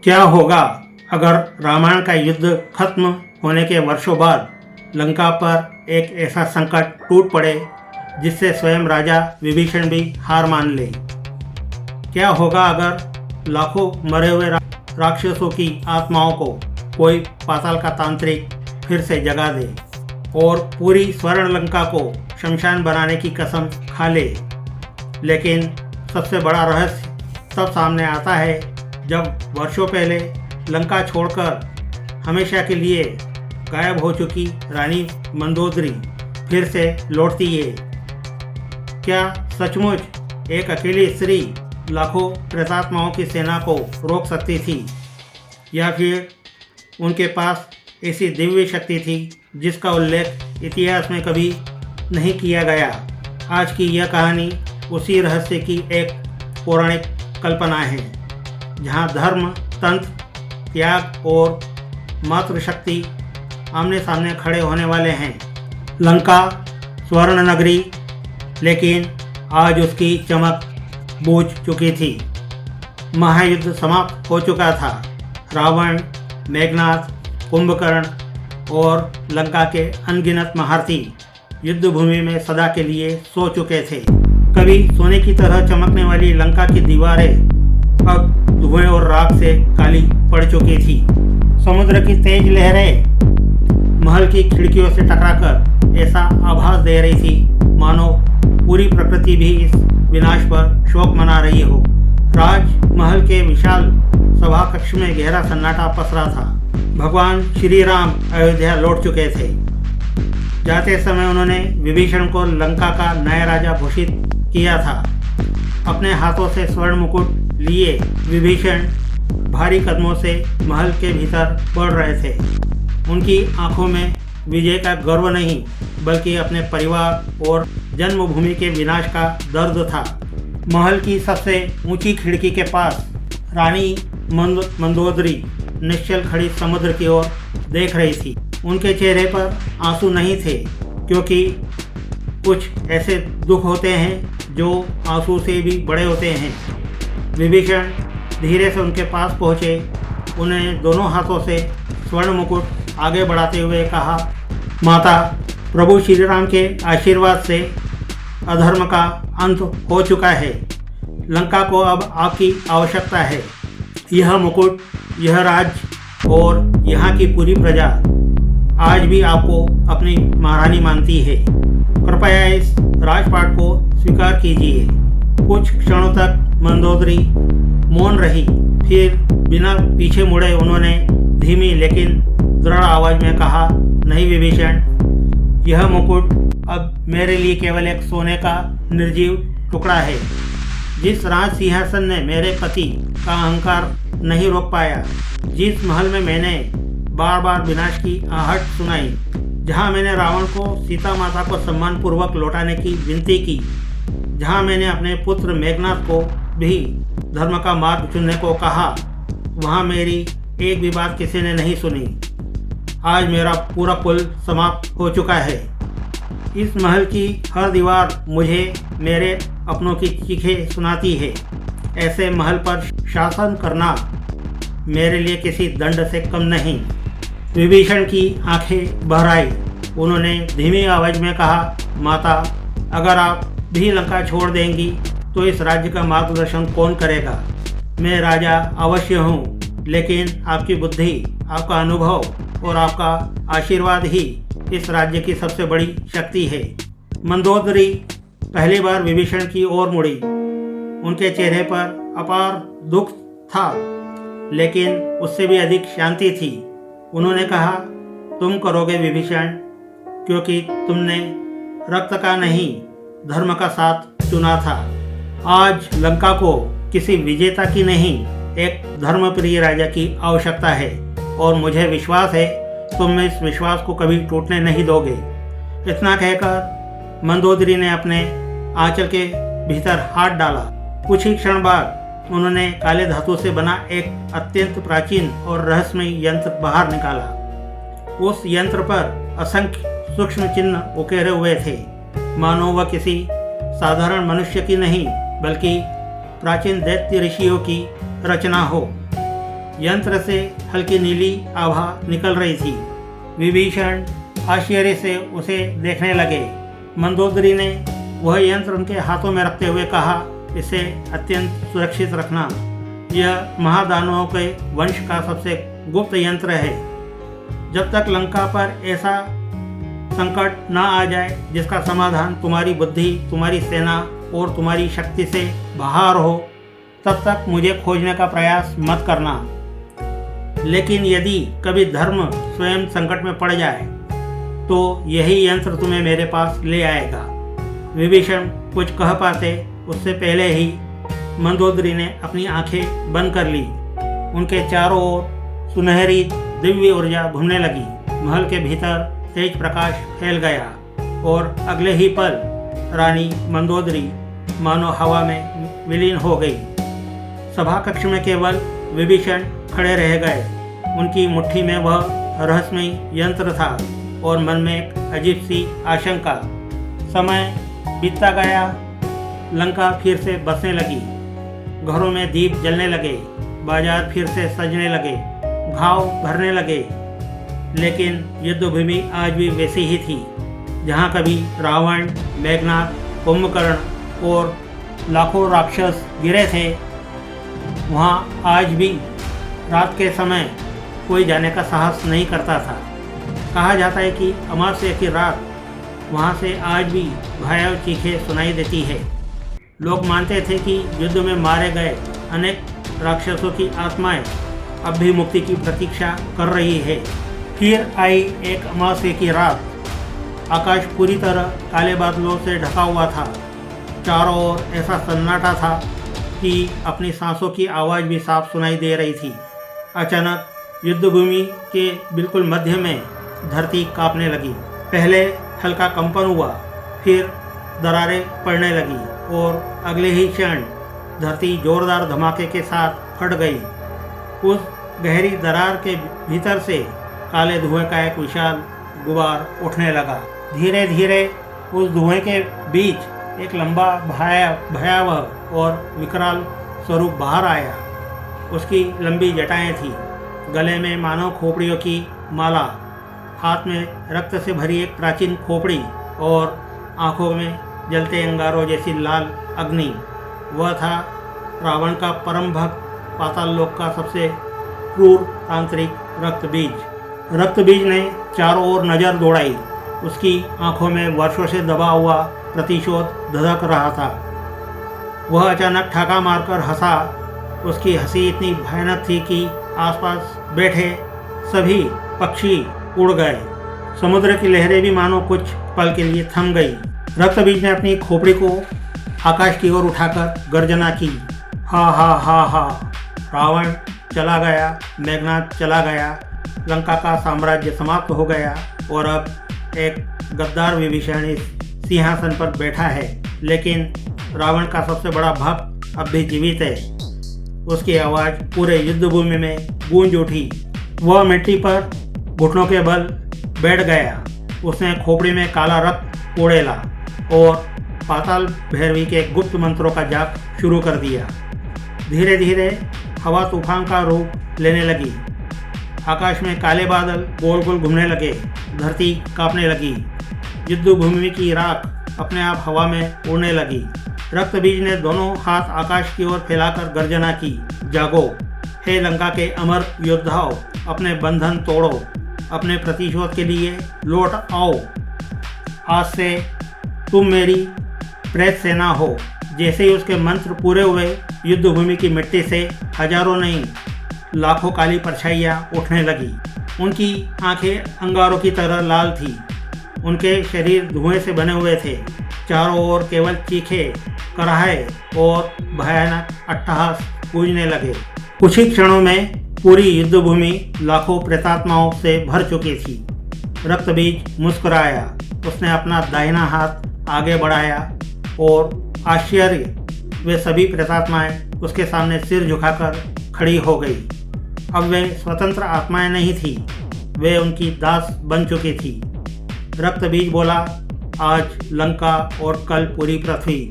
क्या होगा अगर रामायण का युद्ध खत्म होने के वर्षों बाद लंका पर एक ऐसा संकट टूट पड़े जिससे स्वयं राजा विभीषण भी हार मान ले? क्या होगा अगर लाखों मरे हुए राक्षसों की आत्माओं को कोई पाताल का तांत्रिक फिर से जगा दे और पूरी स्वर्ण लंका को शमशान बनाने की कसम खा ले? लेकिन सबसे बड़ा रहस्य तब सामने आता है जब वर्षों पहले लंका छोड़कर हमेशा के लिए गायब हो चुकी रानी मंदोदरी फिर से लौटती है। क्या सचमुच एक अकेली स्त्री लाखों प्रेतात्माओं की सेना को रोक सकती थी, या फिर उनके पास ऐसी दिव्य शक्ति थी जिसका उल्लेख इतिहास में कभी नहीं किया गया? आज की यह कहानी उसी रहस्य की एक पौराणिक कल्पना है, जहां धर्म, तंत्र, त्याग और मातृशक्ति आमने सामने खड़े होने वाले हैं। लंका स्वर्ण नगरी, लेकिन आज उसकी चमक बुझ चुकी थी। महायुद्ध समाप्त हो चुका था। रावण, मेघनाथ, कुंभकर्ण और लंका के अनगिनत महारथी युद्ध भूमि में सदा के लिए सो चुके थे। कभी सोने की तरह चमकने वाली लंका की दीवारें अब धुएं और राख से काली पड़ चुकी थी। समुद्र की तेज लहरें महल की खिड़कियों से टकराकर ऐसा आभास दे रही थी मानो पूरी प्रकृति भी इस विनाश पर शोक मना रही हो। राजमहल के विशाल सभा कक्ष में गहरा सन्नाटा पसरा था। भगवान श्री राम अयोध्या लौट चुके थे। जाते समय उन्होंने विभीषण को लंका का नया राजा घोषित किया था। अपने हाथों से स्वर्ण मुकुट लिए विभीषण भारी कदमों से महल के भीतर बढ़ रहे थे। उनकी आंखों में विजय का गर्व नहीं, बल्कि अपने परिवार और जन्मभूमि के विनाश का दर्द था। महल की सबसे ऊंची खिड़की के पास रानी मंदोदरी निश्चल खड़ी समुद्र की ओर देख रही थी। उनके चेहरे पर आंसू नहीं थे, क्योंकि कुछ ऐसे दुख होते हैं जो आंसू से भी बड़े होते हैं। विभीषण धीरे से उनके पास पहुँचे। उन्हें दोनों हाथों से स्वर्ण मुकुट आगे बढ़ाते हुए कहा, माता, प्रभु श्री राम के आशीर्वाद से अधर्म का अंत हो चुका है। लंका को अब आपकी आवश्यकता है। यह मुकुट, यह राज्य और यहाँ की पूरी प्रजा आज भी आपको अपनी महारानी मानती है। कृपया इस राजपाट को स्वीकार कीजिए। कुछ क्षणों तक मंदोदरी मौन रही, फिर बिना पीछे मुड़े उन्होंने धीमी लेकिन दृढ़ आवाज में कहा, नहीं विभीषण, यह मुकुट अब मेरे लिए केवल एक सोने का निर्जीव टुकड़ा है। जिस राज सिंहासन ने मेरे पति का अहंकार नहीं रोक पाया, जिस महल में मैंने बार बार विनाश की आहट सुनाई, जहां मैंने रावण को सीता माता को सम्मानपूर्वक लौटाने की विनती की, जहां मैंने अपने पुत्र मेघनाथ को भी धर्म का मार्ग चुनने को कहा, वहां मेरी एक भी बात किसी ने नहीं सुनी। आज मेरा पूरा कुल समाप्त हो चुका है। इस महल की हर दीवार मुझे मेरे अपनों की चीखें सुनाती है। ऐसे महल पर शासन करना मेरे लिए किसी दंड से कम नहीं। विभीषण की आंखें भर आई। उन्होंने धीमी आवाज में कहा, माता, अगर आप भी लंका छोड़ देंगी तो इस राज्य का मार्गदर्शन कौन करेगा? मैं राजा अवश्य हूँ, लेकिन आपकी बुद्धि, आपका अनुभव और आपका आशीर्वाद ही इस राज्य की सबसे बड़ी शक्ति है। मंदोदरी पहली बार विभीषण की ओर मुड़ी। उनके चेहरे पर अपार दुख था, लेकिन उससे भी अधिक शांति थी। उन्होंने कहा, तुम करोगे विभीषण, क्योंकि तुमने रक्त का नहीं धर्म का साथ चुना था। आज लंका को किसी विजेता की नहीं, एक धर्मप्रिय राजा की आवश्यकता है, और मुझे विश्वास है तुम इस विश्वास को कभी टूटने नहीं दोगे। इतना कहकर मंदोदरी ने अपने आंचल के भीतर हाथ डाला। कुछ ही क्षण बाद उन्होंने काले धातु से बना एक अत्यंत प्राचीन और रहस्यमय यंत्र बाहर निकाला। उस यंत्र पर असंख्य सूक्ष्म चिन्ह उकेरे हुए थे, मानो वह किसी साधारण मनुष्य की नहीं, बल्कि प्राचीन दैत्य ऋषियों की रचना हो। यंत्र से हल्की नीली आभा निकल रही थी। विभीषण आश्चर्य से उसे देखने लगे। मंदोदरी ने वह यंत्र उनके हाथों में रखते हुए कहा, इसे अत्यंत सुरक्षित रखना। यह महादानवों के वंश का सबसे गुप्त यंत्र है। जब तक लंका पर ऐसा संकट ना आ जाए जिसका समाधान तुम्हारी बुद्धि, तुम्हारी सेना और तुम्हारी शक्ति से बाहर हो, तब तक मुझे खोजने का प्रयास मत करना। लेकिन यदि कभी धर्म स्वयं संकट में पड़ जाए तो यही यंत्र तुम्हें मेरे पास ले आएगा। विभीषण कुछ कह पाते उससे पहले ही मंदोदरी ने अपनी आंखें बंद कर ली। उनके चारों ओर सुनहरी दिव्य ऊर्जा घूमने लगी। महल के भीतर तेज प्रकाश फैल गया और अगले ही पल रानी मंदोदरी मानो हवा में विलीन हो गई। सभा कक्ष में केवल विभीषण खड़े रह गए। उनकी मुट्ठी में वह रहस्यमय यंत्र था और मन में एक अजीब सी आशंका। समय बीतता गया। लंका फिर से बसने लगी। घरों में दीप जलने लगे, बाजार फिर से सजने लगे, घाव भरने लगे। लेकिन युद्धभूमि आज भी वैसी ही थी। जहाँ कभी रावण, मेघनाद, कुंभकर्ण और लाखों राक्षस गिरे थे, वहाँ आज भी रात के समय कोई जाने का साहस नहीं करता था। कहा जाता है कि अमावस्या की रात वहाँ से आज भी भयावह चीखें सुनाई देती है। लोग मानते थे कि युद्ध में मारे गए अनेक राक्षसों की आत्माएं अब भी मुक्ति की प्रतीक्षा कर रही है। फिर आई एक अमावस्या की रात। आकाश पूरी तरह काले बादलों से ढका हुआ था। चारों ओर ऐसा सन्नाटा था कि अपनी सांसों की आवाज़ भी साफ सुनाई दे रही थी। अचानक युद्धभूमि के बिल्कुल मध्य में धरती कांपने लगी। पहले हल्का कंपन हुआ, फिर दरारें पड़ने लगी और अगले ही क्षण धरती जोरदार धमाके के साथ फट गई। उस गहरी दरार के भीतर से काले धुएं का एक विशाल गुबार उठने लगा। धीरे धीरे उस धुएं के बीच एक लंबा भयावह और विकराल स्वरूप बाहर आया। उसकी लंबी जटाएं थीं, गले में मानव खोपड़ियों की माला, हाथ में रक्त से भरी एक प्राचीन खोपड़ी और आंखों में जलते अंगारों जैसी लाल अग्नि। वह था रावण का परम भक्त, पाताल लोक का सबसे क्रूर तांत्रिक रक्तबीज। रक्तबीज ने चारों ओर नज़र दौड़ाई। उसकी आंखों में वर्षों से दबा हुआ प्रतिशोध धधक रहा था। वह अचानक ठाका मारकर हंसा। उसकी हंसी इतनी भयानक थी कि आसपास बैठे सभी पक्षी उड़ गए। समुद्र की लहरें भी मानो कुछ पल के लिए थम गई। रक्तबीज ने अपनी खोपड़ी को आकाश की ओर उठाकर गर्जना की। हा हा हा हा, रावण चला गया, मेघनाद चला गया, लंका का साम्राज्य समाप्त हो गया और अब एक गद्दार विभीषण इस सिंहासन पर बैठा है। लेकिन रावण का सबसे बड़ा भक्त अब भी जीवित है। उसकी आवाज़ पूरे युद्धभूमि में गूंज उठी। वह मिट्टी पर घुटनों के बल बैठ गया। उसने खोपड़ी में काला रक्त उड़ेला और पाताल भैरवी के गुप्त मंत्रों का जाप शुरू कर दिया। धीरे धीरे हवा तूफान का रूप लेने लगी। आकाश में काले बादल गोल गोल घूमने लगे। धरती कांपने लगी। युद्धभूमि की राख अपने आप हवा में उड़ने लगी। रक्तबीज ने दोनों हाथ आकाश की ओर फैलाकर गर्जना की, जागो हे लंका के अमर योद्धाओं, अपने बंधन तोड़ो, अपने प्रतिशोध के लिए लौट आओ। आज से तुम मेरी प्रेत सेना हो। जैसे ही उसके मंत्र पूरे हुए, युद्धभूमि की मिट्टी से हजारों नहीं लाखों काली परछाइयाँ उठने लगी। उनकी आंखें अंगारों की तरह लाल थी। उनके शरीर धुएं से बने हुए थे। चारों ओर केवल चीखे, कराहे और भयानक अट्टहास गूंजने लगे। कुछ ही क्षणों में पूरी युद्धभूमि लाखों प्रेतात्माओं से भर चुकी थी। रक्तबीज मुस्कुराया। उसने अपना दाहिना हाथ आगे बढ़ाया और आश्चर्य वे सभी प्रेतात्माएं उसके सामने सिर झुकाकर खड़ी हो गई। अब वे स्वतंत्र आत्माएं नहीं थी, वे उनकी दास बन चुकी थी। रक्तबीज बोला, आज लंका और कल पूरी पृथ्वी,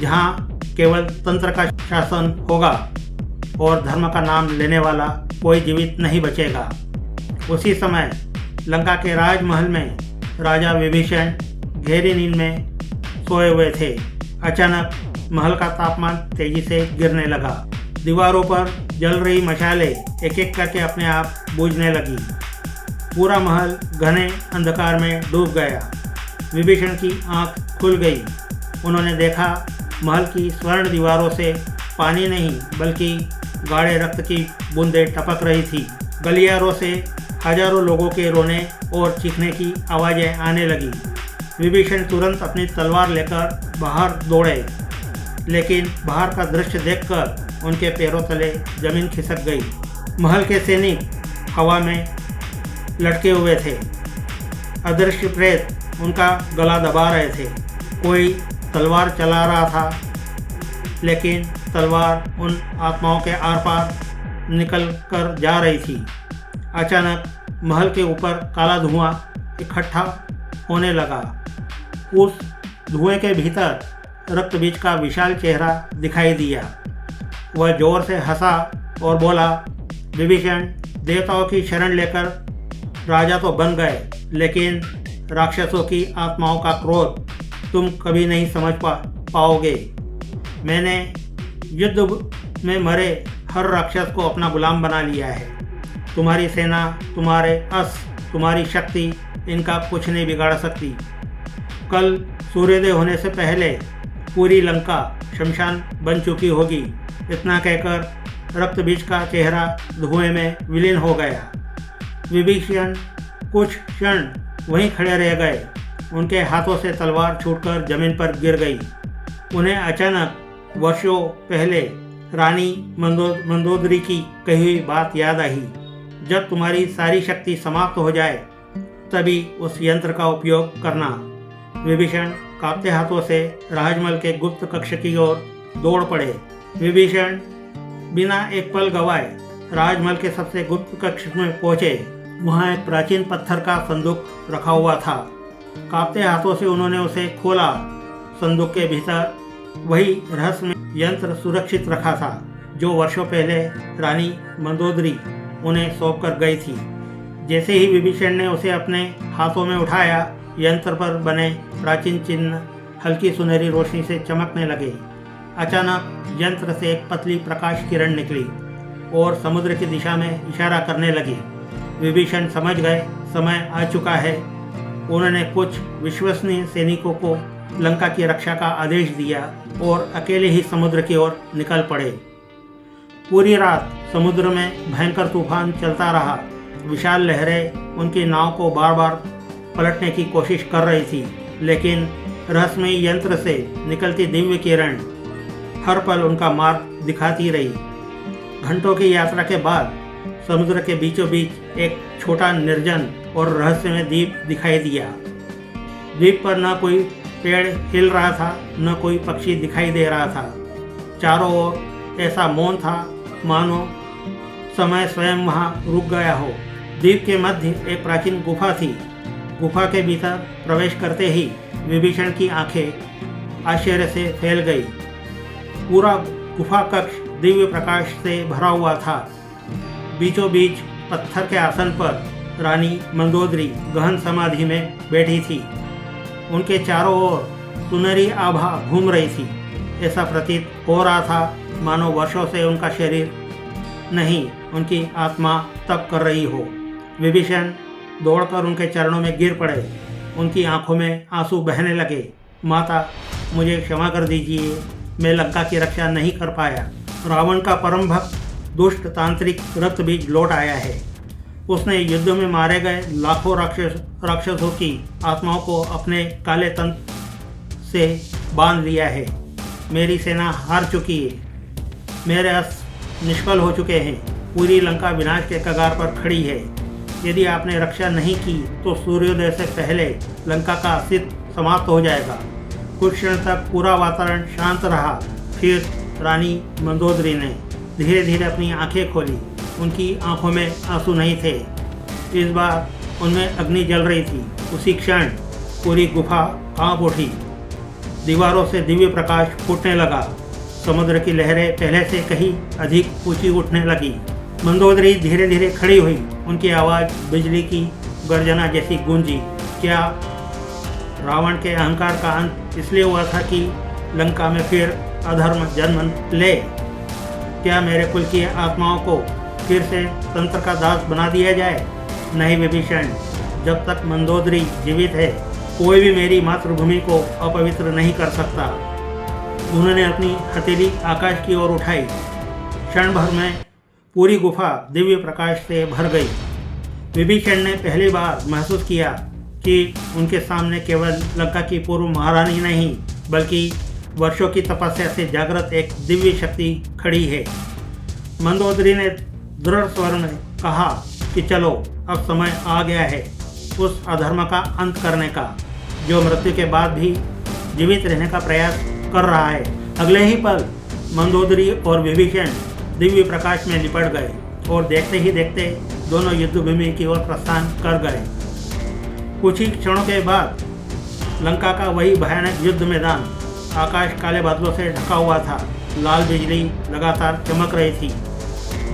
जहाँ केवल तंत्र का शासन होगा और धर्म का नाम लेने वाला कोई जीवित नहीं बचेगा। उसी समय लंका के राजमहल में राजा विभीषण गहरी नींद में सोए हुए थे। अचानक महल का तापमान तेजी से गिरने लगा। दीवारों पर जल रही मशालें एक एक करके अपने आप बुझने लगी। पूरा महल घने अंधकार में डूब गया। विभीषण की आंख खुल गई। उन्होंने देखा महल की स्वर्ण दीवारों से पानी नहीं बल्कि गाढ़े रक्त की बूंदें टपक रही थी। गलियारों से हजारों लोगों के रोने और चीखने की आवाज़ें आने लगी। विभीषण तुरंत अपनी तलवार लेकर बाहर दौड़े, लेकिन बाहर का दृश्य देखकर उनके पैरों तले जमीन खिसक गई। महल के सैनिक हवा में लटके हुए थे। अदृश्य प्रेत उनका गला दबा रहे थे। कोई तलवार चला रहा था, लेकिन तलवार उन आत्माओं के आर पार निकल कर जा रही थी। अचानक महल के ऊपर काला धुआं इकट्ठा होने लगा। उस धुएं के भीतर रक्तबीज का विशाल चेहरा दिखाई दिया। वह जोर से हंसा और बोला, विभीषण, देवताओं की शरण लेकर राजा तो बन गए, लेकिन राक्षसों की आत्माओं का क्रोध तुम कभी नहीं समझ पाओगे। मैंने युद्ध में मरे हर राक्षस को अपना गुलाम बना लिया है। तुम्हारी सेना, तुम्हारे अस्त्र, तुम्हारी शक्ति इनका कुछ नहीं बिगाड़ सकती। कल सूर्योदय होने से पहले पूरी लंका शमशान बन चुकी होगी। इतना कहकर रक्तबीज का चेहरा धुएं में विलीन हो गया। विभीषण कुछ क्षण वहीं खड़े रह गए। उनके हाथों से तलवार छूटकर जमीन पर गिर गई। उन्हें अचानक वर्षों पहले रानी मंदोदरी की कही हुई बात याद आई, जब तुम्हारी सारी शक्ति समाप्त हो जाए तभी उस यंत्र का उपयोग करना। विभीषण कांपते हाथों से राजमहल के गुप्त कक्ष की ओर दौड़ पड़े। विभीषण बिना एक पल गवाए राजमहल के सबसे गुप्त कक्ष में पहुंचे। वहां एक प्राचीन पत्थर का संदूक रखा हुआ था। कांपते हाथों से उन्होंने उसे खोला। संदूक के भीतर वही रहस्यमय यंत्र सुरक्षित रखा था, जो वर्षों पहले रानी मंदोदरी उन्हें सौंप कर गई थी। जैसे ही विभीषण ने उसे अपने हाथों में उठाया, यंत्र पर बने प्राचीन चिन्ह हल्की सुनहरी रोशनी से चमकने लगे। अचानक यंत्र से एक पतली प्रकाश किरण निकली और समुद्र की दिशा में इशारा करने लगी। विभीषण समझ गए समय आ चुका है। उन्होंने कुछ विश्वसनीय सैनिकों को लंका की रक्षा का आदेश दिया और अकेले ही समुद्र की ओर निकल पड़े। पूरी रात समुद्र में भयंकर तूफान चलता रहा। विशाल लहरें उनकी नाव को बार बार पलटने की कोशिश कर रही थी, लेकिन रहस्यमय यंत्र से निकलती दिव्य किरण हर पल उनका मार्ग दिखाती रही। घंटों की यात्रा के बाद समुद्र के बीचों बीच एक छोटा निर्जन और रहस्यमय द्वीप दिखाई दिया। द्वीप पर न कोई पेड़ हिल रहा था, न कोई पक्षी दिखाई दे रहा था। चारों ओर ऐसा मौन था मानो समय स्वयं वहां रुक गया हो। द्वीप के मध्य एक प्राचीन गुफा थी। गुफा के भीतर प्रवेश करते ही विभीषण की आंखें आश्चर्य से फैल गई। पूरा गुफा कक्ष दिव्य प्रकाश से भरा हुआ था। बीचों बीच पत्थर के आसन पर रानी मंदोदरी गहन समाधि में बैठी थी। उनके चारों ओर सुनहरी आभा घूम रही थी। ऐसा प्रतीत हो रहा था मानो वर्षों से उनका शरीर नहीं, उनकी आत्मा तप कर रही हो। विभीषण दौड़कर उनके चरणों में गिर पड़े। उनकी आंखों में आंसू बहने लगे। माता, मुझे क्षमा कर दीजिए, मैं लंका की रक्षा नहीं कर पाया। रावण का परम भक्त दुष्ट तांत्रिक रक्तबीज लौट आया है। उसने युद्ध में मारे गए लाखों राक्षसों की आत्माओं को अपने काले तंत्र से बांध लिया है। मेरी सेना हार चुकी है। मेरे अस्त्र निष्फल हो चुके हैं। पूरी लंका विनाश के कगार पर खड़ी है। यदि आपने रक्षा नहीं की तो सूर्योदय से पहले लंका का अस्तित्व समाप्त हो जाएगा। कुछ क्षण तक पूरा वातावरण शांत रहा। फिर रानी मंदोदरी ने धीरे धीरे अपनी आंखें खोली। उनकी आंखों में आंसू नहीं थे। इस बार उनमें अग्नि जल रही थी। उसी क्षण पूरी गुफा कांप उठी। दीवारों से दिव्य प्रकाश फूटने लगा। समुद्र की लहरें पहले से कहीं अधिक ऊंची उठने लगी। मंदोदरी धीरे धीरे खड़ी हुई। उनकी आवाज़ बिजली की गर्जना जैसी गूंजी। क्या रावण के अहंकार का अंत इसलिए हुआ था कि लंका में फिर अधर्म जन्म ले? क्या मेरे कुल की आत्माओं को फिर से तंत्र का दास बना दिया जाए? नहीं विभीषण, जब तक मंदोदरी जीवित है कोई भी मेरी मातृभूमि को अपवित्र नहीं कर सकता। उन्होंने अपनी हथेली आकाश की ओर उठाई। क्षण भर में पूरी गुफा दिव्य प्रकाश से भर गई। विभीषण ने पहली बार महसूस किया कि उनके सामने केवल लंका की पूर्व महारानी नहीं बल्कि वर्षों की तपस्या से जागृत एक दिव्य शक्ति खड़ी है। मंदोदरी ने दृढ़ स्वर में कहा कि चलो, अब समय आ गया है उस अधर्म का अंत करने का जो मृत्यु के बाद भी जीवित रहने का प्रयास कर रहा है। अगले ही पल मंदोदरी और विभीषण दिव्य प्रकाश में लिपट गए और देखते ही देखते दोनों युद्धभूमि की ओर प्रस्थान कर गए। कुछ ही क्षणों के बाद लंका का वही भयानक युद्ध मैदान आकाश काले बादलों से ढका हुआ था। लाल बिजली लगातार चमक रही थी।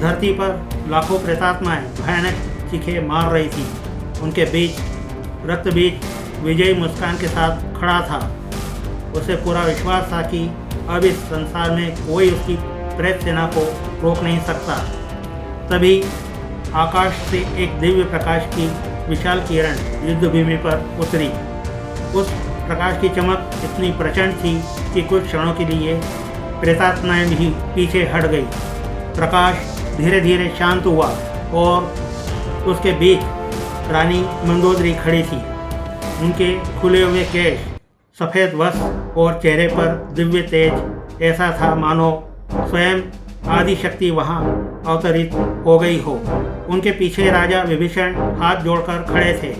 धरती पर लाखों प्रेतात्माएं भयानक चीखें मार रही थी। उनके बीच रक्तबीज विजयी मुस्कान के साथ खड़ा था। उसे पूरा विश्वास था कि अब इस संसार में कोई उसकी प्रेत सेना को रोक नहीं सकता। तभी आकाश से एक दिव्य प्रकाश की विशाल किरण युद्धभूमि पर उतरी। उस प्रकाश की चमक इतनी प्रचंड थी कि कुछ क्षणों के लिए प्रेतात्माएं भी पीछे हट गई। प्रकाश धीरे धीरे शांत हुआ और उसके बीच रानी मंदोदरी खड़ी थी। उनके खुले हुए केश, सफ़ेद वस्त्र और चेहरे पर दिव्य तेज ऐसा था मानो स्वयं आदि शक्ति वहाँ अवतरित हो गई हो। उनके पीछे राजा विभीषण हाथ जोड़कर खड़े थे।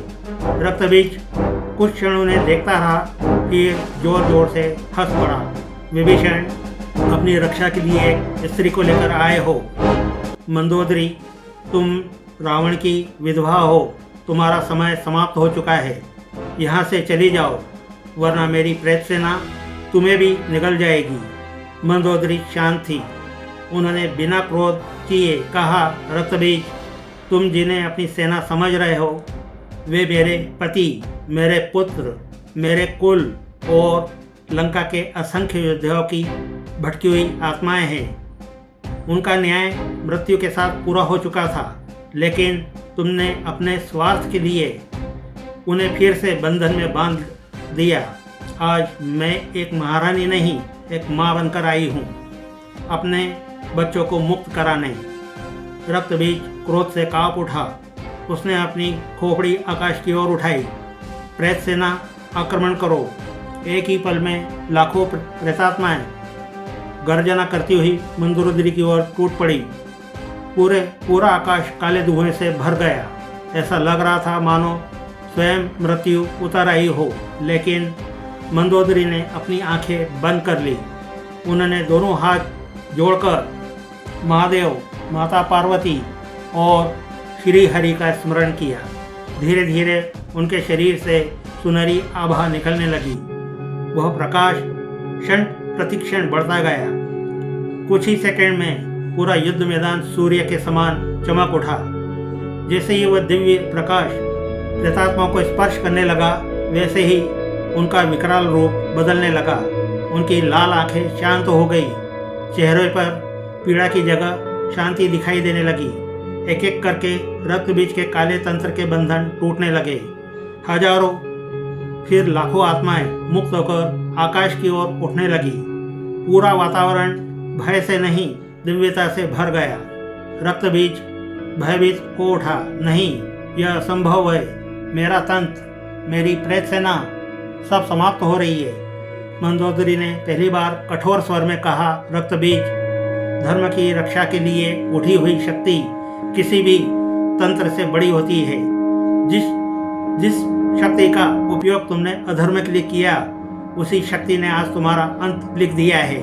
रक्तबीज कुछ क्षण उन्हें देखता रहा, फिर जोर जोर से हंस पड़ा। विभीषण, अपनी रक्षा के लिए एक स्त्री को लेकर आए हो। मंदोदरी, तुम रावण की विधवा हो। तुम्हारा समय समाप्त हो चुका है। यहाँ से चली जाओ, वरना मेरी प्रेत सेना तुम्हें भी निगल जाएगी। मंदोदरी शांत थी। उन्होंने बिना क्रोध किए कहा, रक्तबीज, तुम जिन्हें अपनी सेना समझ रहे हो वे मेरे पति, मेरे पुत्र, मेरे कुल और लंका के असंख्य योद्धाओं की भटकी हुई आत्माएं हैं। उनका न्याय मृत्यु के साथ पूरा हो चुका था, लेकिन तुमने अपने स्वार्थ के लिए उन्हें फिर से बंधन में बांध दिया। आज मैं एक महारानी नहीं, एक माँ बनकर आई हूँ, अपने बच्चों को मुक्त कराने। रक्तबीज क्रोध से कांप उठा। उसने अपनी खोपड़ी आकाश की ओर उठाई। प्रेत सेना, आक्रमण करो। एक ही पल में लाखों प्रेतात्माएं गर्जना करती हुई मंदोदरी की ओर टूट पड़ी। पूरा आकाश काले धुएं से भर गया। ऐसा लग रहा था मानो स्वयं मृत्यु उतर आई हो, लेकिन मंदोदरी ने अपनी आंखें बंद कर ली। उन्होंने दोनों हाथ जोड़कर महादेव, माता पार्वती और श्री हरि का स्मरण किया। धीरे धीरे उनके शरीर से सुनहरी आभा निकलने लगी। वह प्रकाश क्षण प्रतिक्षण बढ़ता गया। कुछ ही सेकंड में पूरा युद्ध मैदान सूर्य के समान चमक उठा। जैसे ही वह दिव्य प्रकाश प्रेतात्माओं को स्पर्श करने लगा, वैसे ही उनका विकराल रूप बदलने लगा। उनकी लाल आंखें शांत हो गई। चेहरे पर पीड़ा की जगह शांति दिखाई देने लगी। एक एक करके रक्तबीज के काले तंत्र के बंधन टूटने लगे। हजारों, फिर लाखों आत्माएं मुक्त होकर आकाश की ओर उठने लगी। पूरा वातावरण भय से नहीं, दिव्यता से भर गया। रक्तबीज भयभीत हो उठा। नहीं, यह असंभव है। मेरा तंत्र, मेरी प्रेत सेना सब समाप्त हो रही है। मंदोदरी ने पहली बार कठोर स्वर में कहा, रक्तबीज, धर्म की रक्षा के लिए उठी हुई शक्ति किसी भी तंत्र से बड़ी होती है। जिस शक्ति का उपयोग तुमने अधर्म के लिए किया, उसी शक्ति ने आज तुम्हारा अंत लिख दिया है।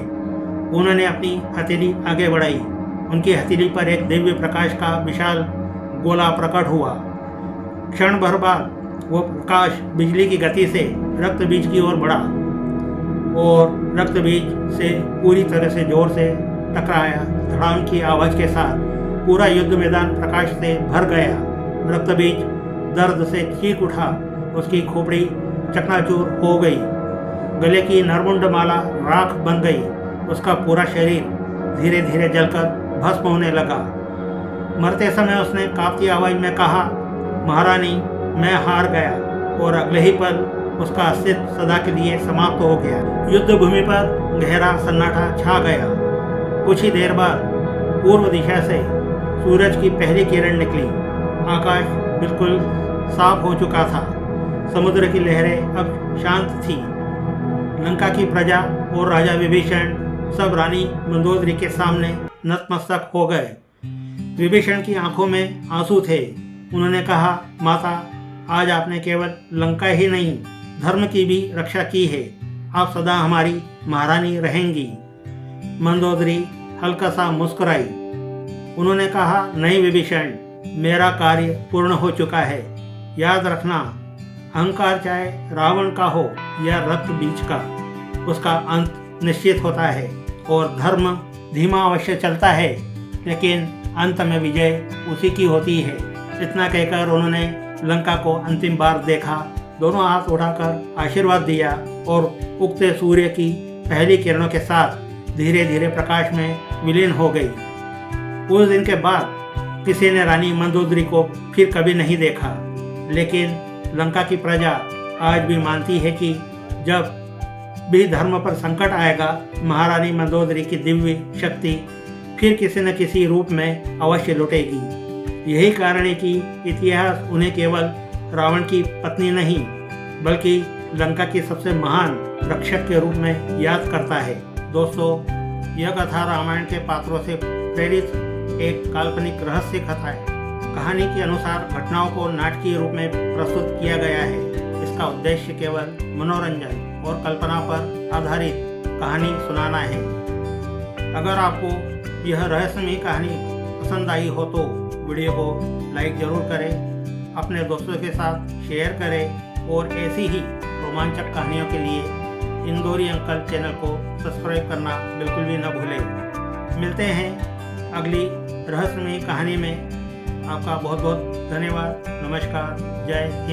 उन्होंने अपनी हथेली आगे बढ़ाई। उनकी हथेली पर एक दिव्य प्रकाश का विशाल गोला प्रकट हुआ। क्षण भर बाद वह प्रकाश बिजली की गति से रक्तबीज की ओर बढ़ा और रक्तबीज से पूरी तरह से जोर से टकराया। धड़ाम की आवाज़ के साथ पूरा युद्ध मैदान प्रकाश से भर गया। रक्तबीज दर्द से चीख उठा, उसकी खोपड़ी चकनाचूर हो गई, गले की नरमुंड माला राख बन गई, उसका पूरा शरीर धीरे धीरे जलकर भस्म होने लगा। मरते समय उसने कांपती आवाज में कहा, महारानी मैं हार गया, और अगले ही पल उसका अस्तित्व सदा के लिए समाप्त हो गया। युद्ध भूमि पर गहरा सन्नाटा छा गया। कुछ ही देर बाद पूर्व दिशा से सूरज की पहली किरण निकली। आकाश बिल्कुल साफ हो चुका था। समुद्र की लहरें अब शांत थी। लंका की प्रजा और राजा विभीषण सब रानी मंदोदरी के सामने नतमस्तक हो गए। विभीषण की आंखों में आंसू थे। उन्होंने कहा, माता, आज आपने केवल लंका ही नहीं, धर्म की भी रक्षा की है। आप सदा हमारी महारानी रहेंगी। मंदोदरी हल्का सा मुस्कुराई। उन्होंने कहा, नहीं विभीषण, मेरा कार्य पूर्ण हो चुका है। याद रखना, अहंकार चाहे रावण का हो या रक्त बीज का, उसका अंत निश्चित होता है, और धर्म धीमा अवश्य चलता है, लेकिन अंत में विजय उसी की होती है। इतना कहकर उन्होंने लंका को अंतिम बार देखा, दोनों हाथ उठाकर आशीर्वाद दिया और उगते सूर्य की पहली किरणों के साथ धीरे धीरे प्रकाश में विलीन हो गई। उस दिन के बाद किसी ने रानी मंदोदरी को फिर कभी नहीं देखा, लेकिन लंका की प्रजा आज भी मानती है कि जब भी धर्म पर संकट आएगा, महारानी मंदोदरी की दिव्य शक्ति फिर किसी न किसी रूप में अवश्य लौटेगी। यही कारण है कि इतिहास उन्हें केवल रावण की पत्नी नहीं, बल्कि लंका की सबसे महान रक्षक के रूप में याद करता है। दोस्तों, यह कथा रामायण के पात्रों से प्रेरित एक काल्पनिक रहस्य कथा है। कहानी के अनुसार घटनाओं को नाटकीय रूप में प्रस्तुत किया गया है। इसका उद्देश्य केवल मनोरंजन और कल्पना पर आधारित कहानी सुनाना है। अगर आपको यह रहस्यमयी कहानी पसंद आई हो तो वीडियो को लाइक जरूर करें, अपने दोस्तों के साथ शेयर करें, और ऐसी ही रोमांचक कहानियों के लिए इंदौरी अंकल चैनल को सब्सक्राइब करना बिल्कुल भी न भूलें। मिलते हैं अगली रहस्यमयी कहानी में। आपका बहुत बहुत धन्यवाद। नमस्कार। जय हिंद।